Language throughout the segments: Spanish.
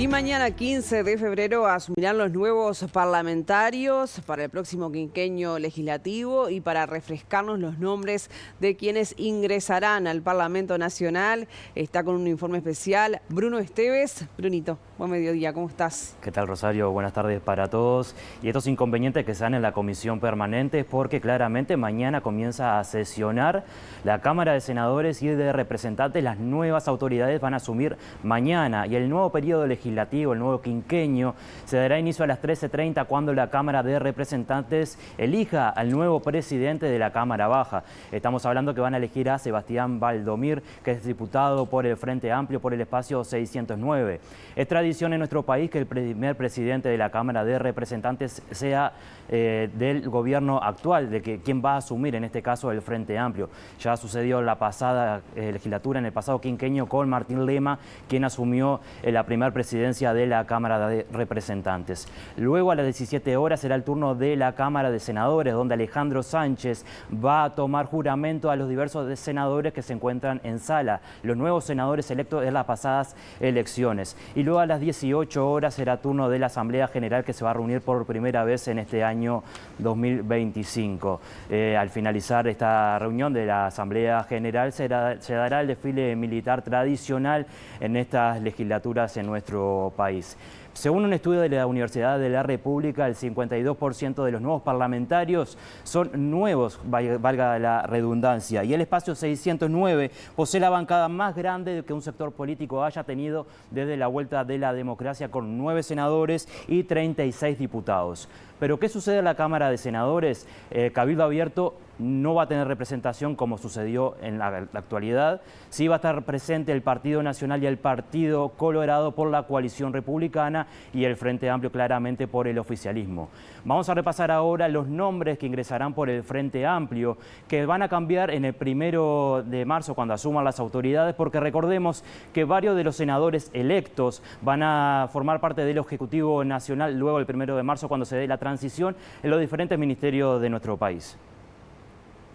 Y mañana 15 de febrero asumirán los nuevos parlamentarios para el próximo quinquenio legislativo y para refrescarnos los nombres de quienes ingresarán al Parlamento Nacional. Está con un informe especial Bruno Esteves. Brunito, buen mediodía, ¿cómo estás? ¿Qué tal, Rosario? Buenas tardes para todos. Y estos inconvenientes que se dan en la comisión permanente es porque claramente mañana comienza a sesionar la Cámara de Senadores y de Representantes. Las nuevas autoridades van a asumir mañana y el nuevo periodo legislativo, el nuevo quinquenio, se dará inicio a las 13:30 cuando la Cámara de Representantes elija al nuevo presidente de la Cámara Baja. Estamos hablando que van a elegir a Sebastián Valdomir, que es diputado por el Frente Amplio por el espacio 609. Es tradición en nuestro país que el primer presidente de la Cámara de Representantes sea del gobierno actual, de que quien va a asumir, en este caso, el Frente Amplio. Ya sucedió en la pasada legislatura, en el pasado quinquenio, con Martín Lema, quien asumió la primera presidencia de la Cámara de Representantes. Luego, a las 17 horas, será el turno de la Cámara de Senadores, donde Alejandro Sánchez va a tomar juramento a los diversos senadores que se encuentran en sala, los nuevos senadores electos en las pasadas elecciones. Y luego a las 18 horas será turno de la Asamblea General, que se va a reunir por primera vez en este año 2025. Al finalizar esta reunión de la Asamblea General se dará el desfile militar tradicional en estas legislaturas en nuestro país. Según un estudio de la Universidad de la República, el 52% de los nuevos parlamentarios son nuevos, valga la redundancia, y el espacio 609 posee la bancada más grande que un sector político haya tenido desde la vuelta de la democracia, con 9 senadores y 36 diputados. Pero ¿qué sucede en la Cámara de Senadores? Cabildo Abierto no va a tener representación como sucedió en la actualidad. Sí va a estar presente el Partido Nacional y el Partido Colorado por la coalición republicana y el Frente Amplio claramente por el oficialismo. Vamos a repasar ahora los nombres que ingresarán por el Frente Amplio, que van a cambiar en el 1 de marzo cuando asuman las autoridades, porque recordemos que varios de los senadores electos van a formar parte del Ejecutivo Nacional luego el 1 de marzo cuando se dé la transición en los diferentes ministerios de nuestro país.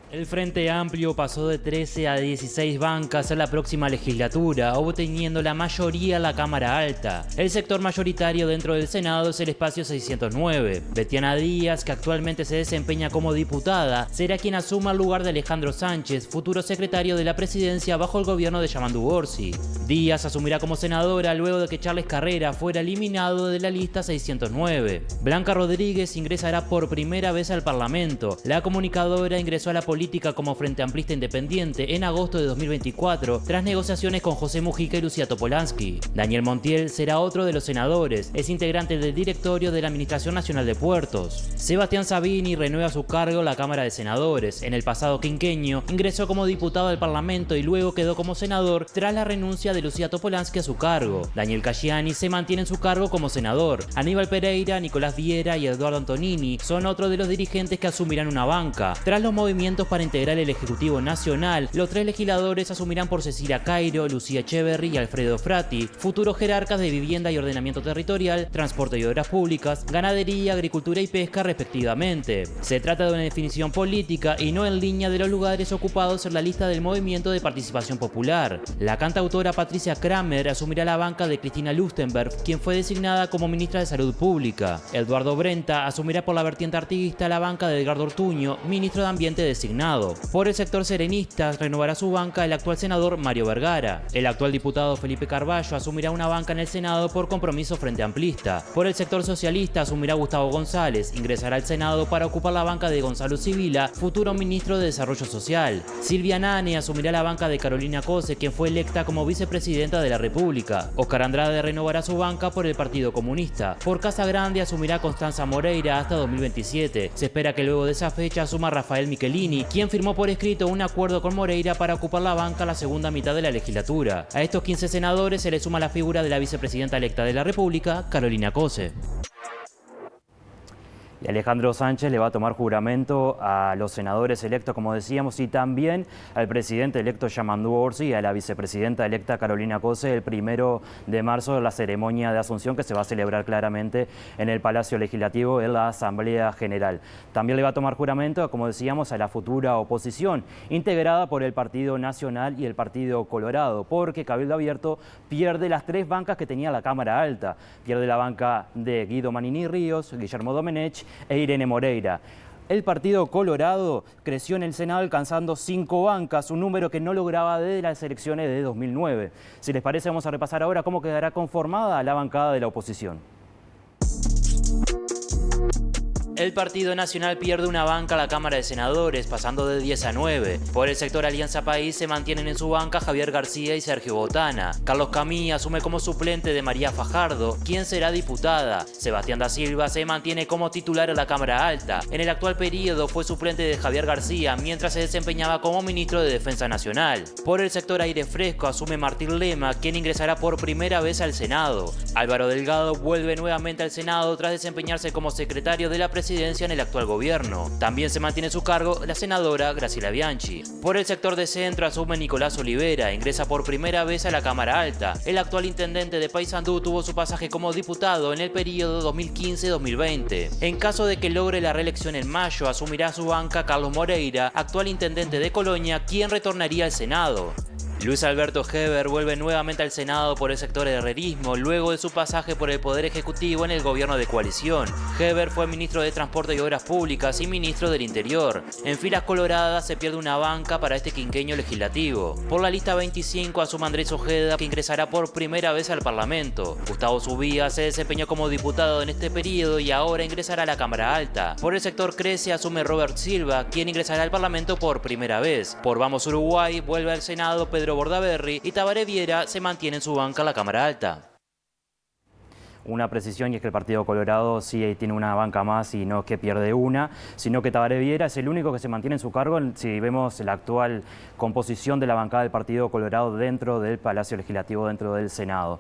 El Frente Amplio pasó de 13 a 16 bancas en la próxima legislatura, obteniendo la mayoría en la Cámara Alta. El sector mayoritario dentro del Senado es el espacio 609. Betiana Díaz, que actualmente se desempeña como diputada, será quien asuma el lugar de Alejandro Sánchez, futuro secretario de la presidencia bajo el gobierno de Yamandu Orsi. Díaz asumirá como senadora luego de que Charles Carrera fuera eliminado de la lista 609. Blanca Rodríguez ingresará por primera vez al Parlamento. La comunicadora ingresó a la política como Frente Amplista Independiente en agosto de 2024, tras negociaciones con José Mujica y Lucía Topolansky. Daniel Montiel será otro de los senadores, es integrante del directorio de la Administración Nacional de Puertos. Sebastián Sabini renueva su cargo en la Cámara de Senadores. En el pasado quinquenio ingresó como diputado al Parlamento y luego quedó como senador tras la renuncia de Lucía Topolansky a su cargo. Daniel Caggiani se mantiene en su cargo como senador. Aníbal Pereira, Nicolás Viera y Eduardo Antonini son otros de los dirigentes que asumirán una banca. Tras los movimientos para integrar el Ejecutivo Nacional, los 3 legisladores asumirán por Cecilia Cairo, Lucía Echeverry y Alfredo Frati, futuros jerarcas de Vivienda y Ordenamiento Territorial, Transporte y Obras Públicas, Ganadería, Agricultura y Pesca respectivamente. Se trata de una definición política y no en línea de los lugares ocupados en la lista del Movimiento de Participación Popular. La cantautora Patricia Kramer asumirá la banca de Cristina Lustenberg, quien fue designada como ministra de Salud Pública. Eduardo Brenta asumirá por la vertiente artiguista la banca de Edgardo Ortuño, ministro de Ambiente designado. Por el sector serenista renovará su banca el actual senador Mario Vergara. El actual diputado Felipe Carballo asumirá una banca en el Senado por Compromiso Frente Amplista. Por el sector socialista asumirá Gustavo González, ingresará al Senado para ocupar la banca de Gonzalo Sibila, futuro ministro de Desarrollo Social. Silvia Nane asumirá la banca de Carolina Cose, quien fue electa como vicepresidenta de la República. Oscar Andrade renovará su banca por el Partido Comunista. Por Casa Grande asumirá Constanza Moreira hasta 2027. Se espera que luego de esa fecha asuma Rafael Michelini, quien firmó por escrito un acuerdo con Moreira para ocupar la banca la segunda mitad de la legislatura. A estos 15 senadores se le suma la figura de la vicepresidenta electa de la República, Carolina Cose. Y Alejandro Sánchez le va a tomar juramento a los senadores electos, como decíamos, y también al presidente electo Yamandú Orsi y a la vicepresidenta electa Carolina Cose el 1 de marzo, la ceremonia de asunción que se va a celebrar claramente en el Palacio Legislativo en la Asamblea General. También le va a tomar juramento, como decíamos, a la futura oposición, integrada por el Partido Nacional y el Partido Colorado, porque Cabildo Abierto pierde las 3 bancas que tenía la Cámara Alta. Pierde la banca de Guido Manini Ríos, Guillermo Domenech e Irene Moreira. El Partido Colorado creció en el Senado alcanzando 5 bancas, un número que no lograba desde las elecciones de 2009. Si les parece, vamos a repasar ahora cómo quedará conformada la bancada de la oposición. El Partido Nacional pierde una banca a la Cámara de Senadores, pasando de 10 a 9. Por el sector Alianza País se mantienen en su banca Javier García y Sergio Botana. Carlos Camí asume como suplente de María Fajardo, quien será diputada. Sebastián da Silva se mantiene como titular en la Cámara Alta. En el actual periodo fue suplente de Javier García, mientras se desempeñaba como ministro de Defensa Nacional. Por el sector Aire Fresco asume Martín Lema, quien ingresará por primera vez al Senado. Álvaro Delgado vuelve nuevamente al Senado tras desempeñarse como secretario de la presidencia en el actual gobierno. También se mantiene en su cargo la senadora Graciela Bianchi. Por el sector de centro asume Nicolás Olivera, ingresa por primera vez a la Cámara Alta. El actual intendente de Paysandú tuvo su pasaje como diputado en el periodo 2015-2020. En caso de que logre la reelección en mayo, asumirá su banca Carlos Moreira, actual intendente de Colonia, quien retornaría al Senado. Luis Alberto Heber vuelve nuevamente al Senado por el sector herrerismo, luego de su pasaje por el Poder Ejecutivo en el gobierno de coalición. Heber fue ministro de Transporte y Obras Públicas y ministro del Interior. En filas coloradas se pierde una banca para este quinquenio legislativo. Por la lista 25 asume Andrés Ojeda, que ingresará por primera vez al Parlamento. Gustavo Subía se desempeñó como diputado en este periodo y ahora ingresará a la Cámara Alta. Por el sector Crece asume Robert Silva, quien ingresará al Parlamento por primera vez. Por Vamos Uruguay vuelve al Senado Pedro Bordaberry y Tabaré Viera se mantiene en su banca en la Cámara Alta. Una precisión, y es que el Partido Colorado sí tiene una banca más y no es que pierde una, sino que Tabaré Viera es el único que se mantiene en su cargo si vemos la actual composición de la bancada del Partido Colorado dentro del Palacio Legislativo, dentro del Senado.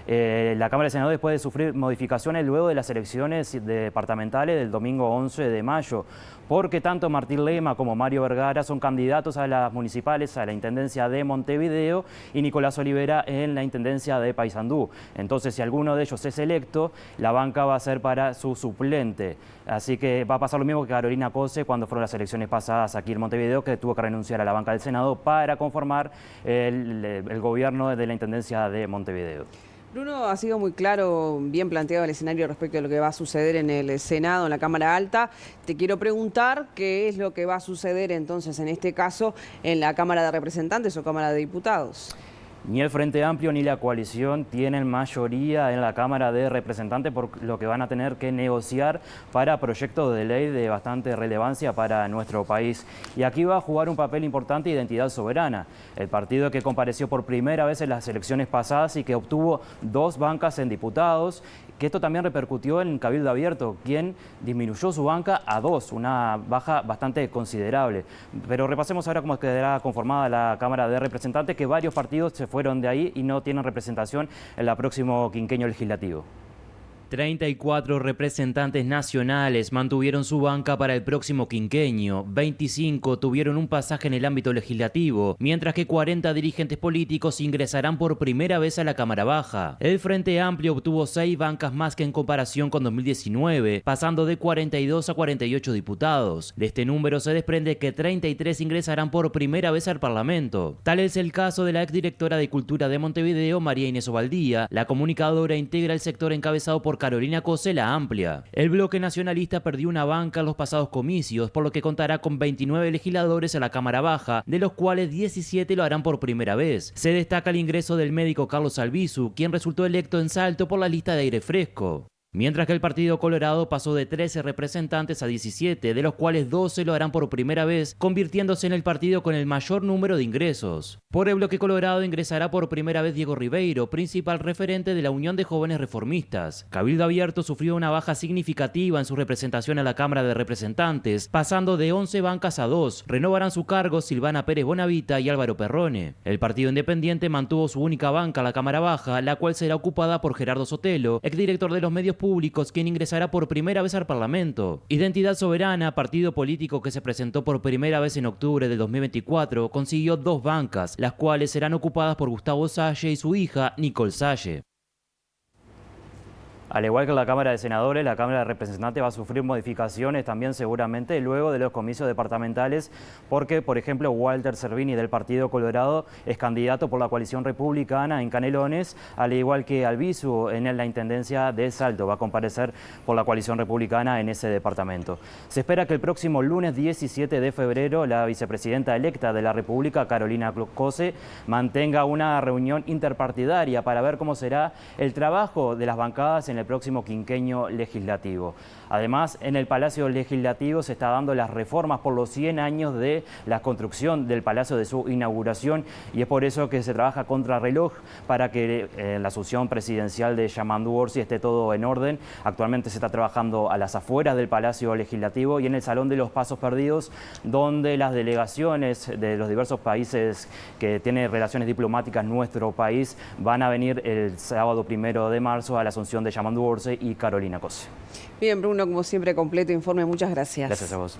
La Cámara de Senadores puede sufrir modificaciones luego de las elecciones departamentales del domingo 11 de mayo, porque tanto Martín Lema como Mario Vergara son candidatos a las municipales, a la Intendencia de Montevideo, y Nicolás Olivera en la Intendencia de Paysandú. Entonces, si alguno de ellos es electo, la banca va a ser para su suplente. Así que va a pasar lo mismo que Carolina Cose cuando fueron las elecciones pasadas aquí en Montevideo, que tuvo que renunciar a la banca del Senado para conformar el gobierno de la Intendencia de Montevideo. Bruno, ha sido muy claro, bien planteado el escenario respecto a lo que va a suceder en el Senado, en la Cámara Alta. Te quiero preguntar qué es lo que va a suceder entonces, en este caso, en la Cámara de Representantes o Cámara de Diputados. Ni el Frente Amplio ni la coalición tienen mayoría en la Cámara de Representantes, por lo que van a tener que negociar para proyectos de ley de bastante relevancia para nuestro país. Y aquí va a jugar un papel importante Identidad Soberana, el partido que compareció por primera vez en las elecciones pasadas y que obtuvo 2 bancas en diputados, que esto también repercutió en Cabildo Abierto, quien disminuyó su banca a 2, una baja bastante considerable. Pero repasemos ahora cómo quedará conformada la Cámara de Representantes, que varios partidos se fueron de ahí y no tienen representación en el próximo quinquenio legislativo. 34 representantes nacionales mantuvieron su banca para el próximo quinquenio, 25 tuvieron un pasaje en el ámbito legislativo, mientras que 40 dirigentes políticos ingresarán por primera vez a la Cámara Baja. El Frente Amplio obtuvo 6 bancas más que en comparación con 2019, pasando de 42 a 48 diputados. De este número se desprende que 33 ingresarán por primera vez al Parlamento. Tal es el caso de la exdirectora de Cultura de Montevideo, María Inés Ovaldía. La comunicadora integra el sector encabezado por Carolina Cose, la Amplia. El bloque nacionalista perdió una banca en los pasados comicios, por lo que contará con 29 legisladores a la Cámara Baja, de los cuales 17 lo harán por primera vez. Se destaca el ingreso del médico Carlos Albizu, quien resultó electo en Salto por la lista de Aire Fresco. Mientras que el Partido Colorado pasó de 13 representantes a 17, de los cuales 12 lo harán por primera vez, convirtiéndose en el partido con el mayor número de ingresos. Por el bloque Colorado ingresará por primera vez Diego Ribeiro, principal referente de la Unión de Jóvenes Reformistas. Cabildo Abierto sufrió una baja significativa en su representación a la Cámara de Representantes, pasando de 11 bancas a 2. Renovarán su cargo Silvana Pérez Bonavita y Álvaro Perrone. El Partido Independiente mantuvo su única banca a la Cámara Baja, la cual será ocupada por Gerardo Sotelo, exdirector de los medios públicos, quien ingresará por primera vez al Parlamento. Identidad Soberana, partido político que se presentó por primera vez en octubre del 2024, consiguió 2 bancas, las cuales serán ocupadas por Gustavo Salle y su hija, Nicole Salle. Al igual que la Cámara de Senadores, la Cámara de Representantes va a sufrir modificaciones también seguramente luego de los comicios departamentales porque, por ejemplo, Walter Cervini del Partido Colorado es candidato por la coalición republicana en Canelones, al igual que Albizu en la Intendencia de Salto va a comparecer por la coalición republicana en ese departamento. Se espera que el próximo lunes 17 de febrero la vicepresidenta electa de la República, Carolina Cose, mantenga una reunión interpartidaria para ver cómo será el trabajo de las bancadas en el próximo quinquenio legislativo. Además, en el Palacio Legislativo se está dando las reformas por los 100 años de la construcción del Palacio, de su inauguración, y es por eso que se trabaja contrarreloj para que la asunción presidencial de Yamandu Orsi esté todo en orden. Actualmente se está trabajando a las afueras del Palacio Legislativo y en el Salón de los Pasos Perdidos, donde las delegaciones de los diversos países que tienen relaciones diplomáticas nuestro país van a venir el sábado 1 de marzo a la asunción de Yamandu Orsi y Carolina Cose. Bien, Bruno, como siempre, completo informe. Muchas gracias. Gracias a vos.